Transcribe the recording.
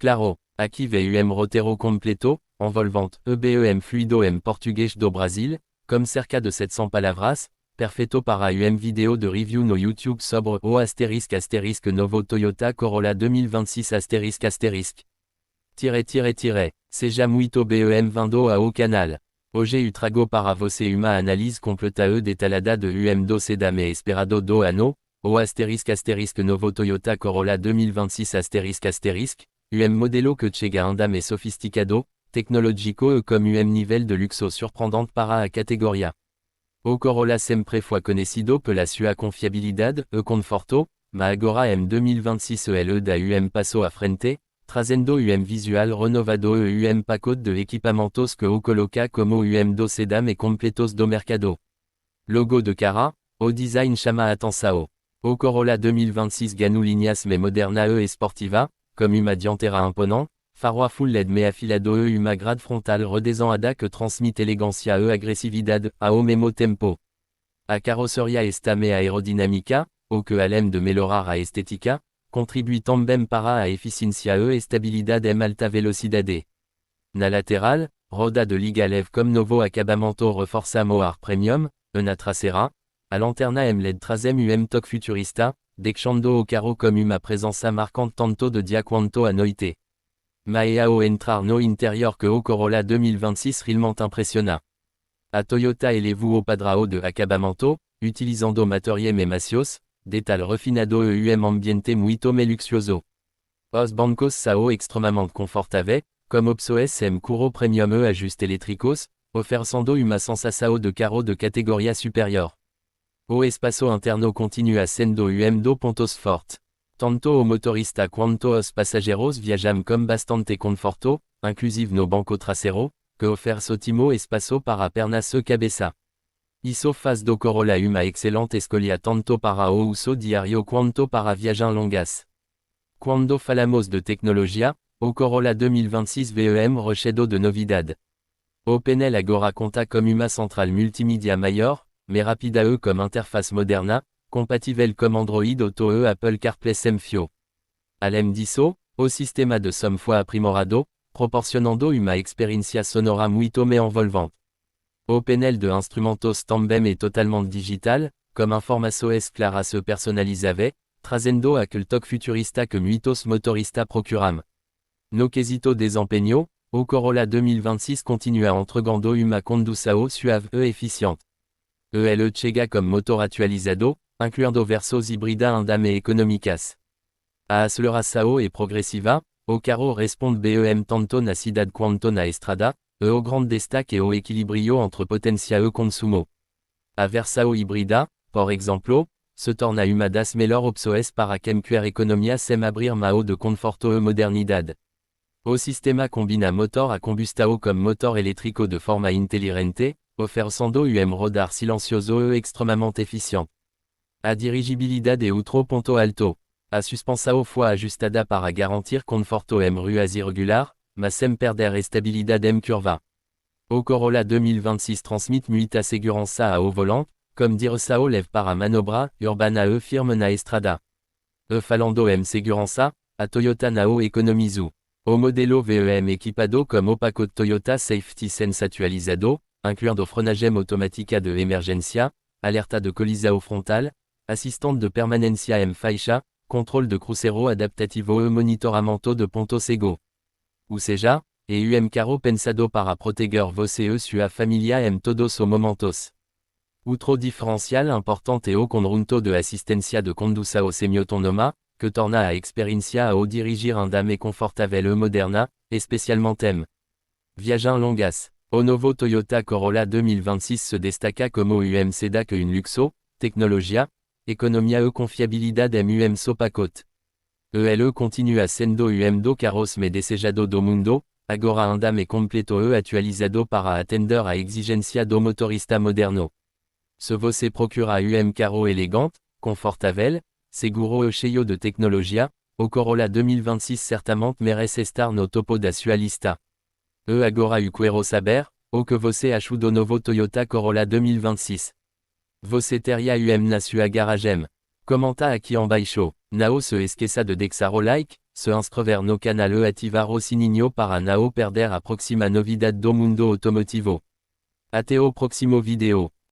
Claro, aqui ve roteiro completo, envolvente, EBEM fluido português do Brasil, comme cerca de 700 palavras, perfeito para vidéo de review no YouTube sobre o novo Toyota Corolla 2026 seja muito bem-vindo ao canal. Hoje trago para você uma análise completa detalhada de do sedã e esperado do ano, o novo Toyota Corolla 2026 modelo que chega andam sofisticado, tecnológico comme nível de luxo surpreendente para a categoria. O Corolla sempre foi conhecido pela sua confiabilidade e conforto, mas agora 2026 da passo à frente, trazendo visual renovado e pacote de equipamentos que o coloca como do sedã e completos do mercado. Logo de cara, o design chama a atenção. O Corolla 2026 ganha linhas me moderna e esportiva, comme uma dianteira imponente, faro full LED me afilado uma grade frontal redescendada que transmite elegância e agressividade ao mesmo tempo. A carroceria está me aerodinâmica, o que além de melhorar a estética, contribui também para a eficiência e estabilidade em alta velocidade. Na lateral, roda de liga leve comme novo acabamento reforça o ar premium, e na traseira, a lanterna LED trazem toque futurista, deixando o carro comme uma presença marcante tanto de dia quanto à noite. Mas ao entrar no interior que o Corolla 2026 realmente impressiona. A Toyota elevou o padrão de acabamento, utilizando materiais macios, detalhe refinado e ambiente muito luxuoso. Os bancos são extremamente confortáveis, comme opções curro premium e ajustes elétricos, oferecendo uma sensação de carro de categoria superior. O espaço interno continua sendo do pontos forte. Tanto o motorista quanto os passageiros viajam com bastante conforto, inclusive no banco traseiro, que oferece ótimo espaço para pernas e cabeça. Isso faz do Corolla uma excelente escolha tanto para o uso diário quanto para viagens longas. Quando falamos de tecnologia, o Corolla 2026 recheado de novidade. O painel agora conta com uma central multimédia maior, mais rapida e com interface moderna, compatible com Android Auto e Apple CarPlay sem fio. Além disso, o sistema de som foi aprimorado, proporcionando uma experiência sonora muito mais envolvente. O painel de instrumentos também é totalmente digital, com informações claras e personalizáveis, trazendo aquele toque futurista que muitos motoristas procuram. No quesito desempenho, o Corolla 2026 continua entregando uma condução suave e eficiente. Ele chega com motor atualizado, incluindo versos híbrida andam e econômicas. A aceleração é progressiva, o carro responde bem tanto na cidade quanto na estrada, e o grande destaque é o equilíbrio entre potência e consumo. A versão híbrida, por exemplo, se torna uma das melhores opções para quem quer economia sem abrir mão de conforto e modernidade. O sistema combina motor a combustão com motor elétrico de forma inteligente, oferecendo rodar silencioso e extremamente eficiente. A dirigibilidade é outro ponto alto. A suspensão foi ajustada para garantir conforto em ruas irregular, mas sem perder estabilidade em curva. O Corolla 2026 transmite muita segurança ao volante, comme direção leve para manobra urbana e firme na estrada. E falando em segurança, a Toyota não economizou. O modelo equipado com o pacote Toyota Safety Sense atualizado, incluindo frenagem automática de emergência, alerta de colisão frontal, assistente de permanência em faixa, controle de cruzeiro adaptativo e monitoramento de ponto cego. Ou seja, é carro pensado para proteger você e sua família em todos os momentos. Outro diferencial importante é o conjunto de assistência de condução semi-autonoma, que torna a experiência ao dirigir andam confortável e moderna, especialmente em viagens longas. O novo Toyota Corolla 2026 se destaca como sedã que luxo, tecnologia, economia e confiabilidade em seu pacote. Ele continua sendo do carros mais desejado do mundo, agora andam completo e atualizado para atender a exigência do motorista moderno. Se você procura carro elegante, confortável, seguro e cheio de tecnologia, o Corolla 2026 certamente merece estar no topo da sua lista. E agora quero saber, o que você achou do novo Toyota Corolla 2026. Você teria na sua garagem? Comenta aqui embaixo. Não se esqueça de deixar o like, se inscrever no canal e ativar o sininho para não perder a próxima novidade do mundo automotivo. Até o próximo vídeo.